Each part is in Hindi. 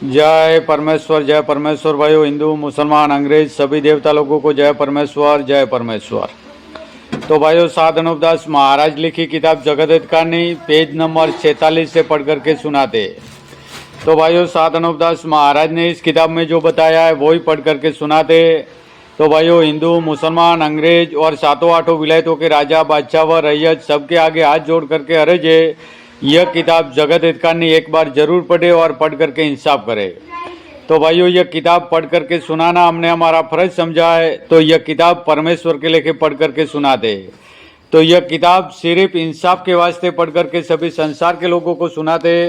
जय परमेश्वर भाइयों, हिंदू मुसलमान अंग्रेज सभी देवता लोगों को जय परमेश्वर, जय परमेश्वर। तो भाइयों, सात अनुपदास महाराज लिखी किताब जगत हितकारिणी पेज नंबर 46 से पढ़ करके सुनाते। तो भाइयों, सात अनुपदास महाराज ने इस किताब में जो बताया है वही पढ़ करके सुनाते। तो भाइयों, हिंदू मुसलमान अंग्रेज और सातों आठों विलायतों के राजा बादशाह व रैयत सबके आगे हाथ जोड़ करके अरे जे यह किताब जगत हितकारिणी एक बार जरूर पढ़े और पढ़ करके इंसाफ करे। तो भाइयों, यह किताब पढ़ करके सुनाना हमने हमारा फर्ज समझा है, तो यह किताब परमेश्वर के लेके पढ़ करके सुनाते। तो यह किताब सिर्फ इंसाफ के वास्ते पढ़ करके सभी संसार के लोगों को सुनाते।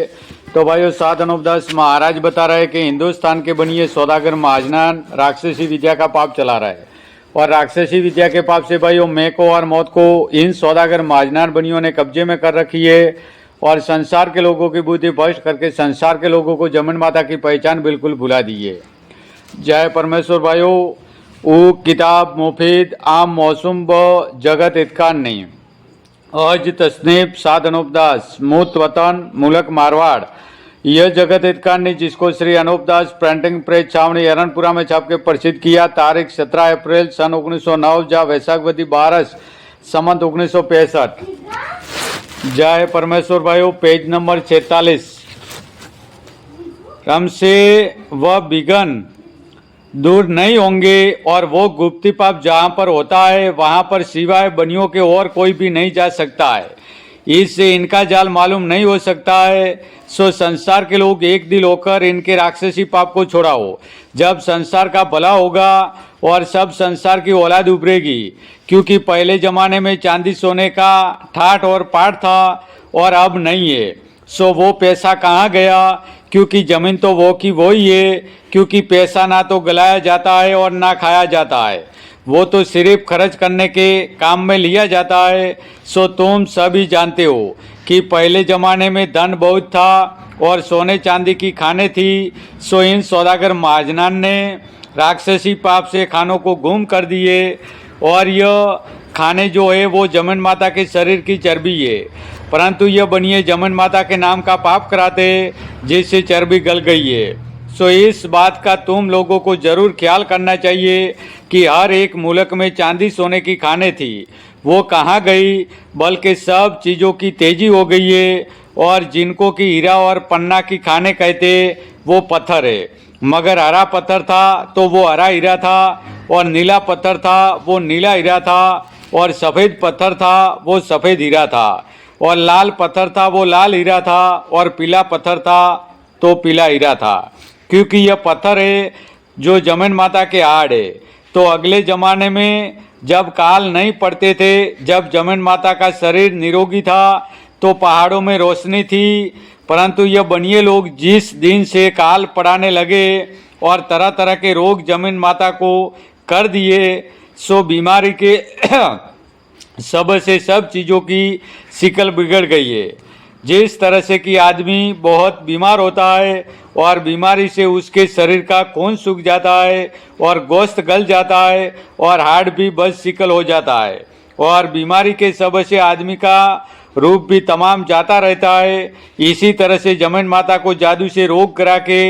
तो भाइयों, सात अनुपदास महाराज बता रहे कि हिंदुस्तान के बनिए सौदागर महाजनान राक्षसी विद्या का पाप चला रहा है, और राक्षसी विद्या के पाप से भाइयों मैं को और मौत को इन सौदागर महाजनान बनियों ने कब्जे में कर रखी है, और संसार के लोगों की बुद्धि भ्रष्ट करके संसार के लोगों को जमन माता की पहचान बिल्कुल भुला दी है। जय परमेश्वर भाइयों, वो किताब मुफीद आम मौसम ब जगत हितकारिणी अज तस्नीफ सात अनुपदास मूत वतन मुलक मारवाड़। यह जगत हितकारिणी जिसको श्री अनुपदास प्रिंटिंग प्रेस छावनी एरनपुरा में छाप के प्रसिद्ध किया तारीख 17 अप्रैल सन 1909 जा वैशाखवती 12 संवत 1965। जय परमेश्वर भाइयों, पेज नंबर 46। रम से वह विघन दूर नहीं होंगे, और वो गुप्ती पाप जहाँ पर होता है वहाँ पर सिवाय बनियों के और कोई भी नहीं जा सकता है। इससे इनका जाल मालूम नहीं हो सकता है। सो संसार के लोग एक दिल होकर इनके राक्षसी पाप को छोड़ाओ। जब संसार का भला होगा और सब संसार की औलाद उभरेगी, क्योंकि पहले ज़माने में चांदी सोने का ठाठ और पाठ था और अब नहीं है। सो वो पैसा कहाँ गया, क्योंकि ज़मीन तो वो की वो ही है, क्योंकि पैसा ना तो गलाया जाता है और ना खाया जाता है, वो तो सिर्फ खर्च करने के काम में लिया जाता है। सो तुम सभी जानते हो कि पहले ज़माने में धन बहुत था और सोने चांदी की खाने थी। सो इन सौदागर महाजनान ने राक्षसी पाप से खानों को गुम कर दिए, और यह खाने जो है वो जमन माता के शरीर की चर्बी है, परंतु यह बनिए जमन माता के नाम का पाप कराते जिससे चर्बी गल गई है। सो इस बात का तुम लोगों को जरूर ख्याल करना चाहिए कि हर एक मुल्क में चांदी सोने की खाने थी, वो कहाँ गई, बल्कि सब चीज़ों की तेजी हो गई है। और जिनको कि हीरा और पन्ना की खाने कहते वो पत्थर है, मगर हरा पत्थर था तो वो हरा हीरा था, और नीला पत्थर था वो नीला हीरा था, और सफ़ेद पत्थर था वो सफ़ेद हीरा था, और लाल पत्थर था वो लाल हीरा था, और पीला पत्थर था तो पीला हीरा था। क्योंकि यह पत्थर है जो जमन माता के हाड़ है। तो अगले ज़माने में जब काल नहीं पड़ते थे, जब जमन माता का शरीर निरोगी था, तो पहाड़ों में रोशनी थी, परंतु यह बनिए लोग जिस दिन से काल पड़ाने लगे और तरह तरह के रोग जमीन माता को कर दिए, सो बीमारी के सब से सब चीज़ों की शिकल बिगड़ गई है। जिस तरह से कि आदमी बहुत बीमार होता है और बीमारी से उसके शरीर का खून सूख जाता है और गोश्त गल जाता है और हार्ट भी बस शिकल हो जाता है, और बीमारी के सब से आदमी का रूप भी तमाम जाता रहता है। इसी तरह से जमन माता को जादू से रोग करा के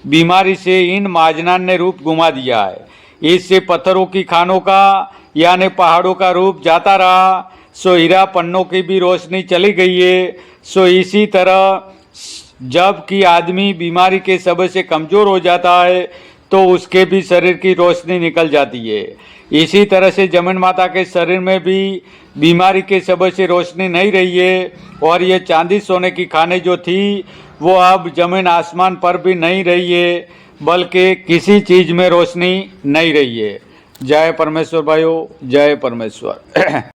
बीमारी से इन महाजनान ने रूप घुमा दिया है। इससे पत्थरों की खानों का यानी पहाड़ों का रूप जाता रहा। सो हीरा पन्नों की भी रोशनी चली गई है। सो इसी तरह जब कि आदमी बीमारी के सब से कमज़ोर हो जाता है तो उसके भी शरीर की रोशनी निकल जाती है। इसी तरह से जमन माता के शरीर में भी बीमारी के सब से रोशनी नहीं रही है, और ये चांदी सोने की खाने जो थी वो अब जमीन आसमान पर भी नहीं रही है, बल्कि किसी चीज़ में रोशनी नहीं रही है। जय परमेश्वर भाइयों, जय परमेश्वर।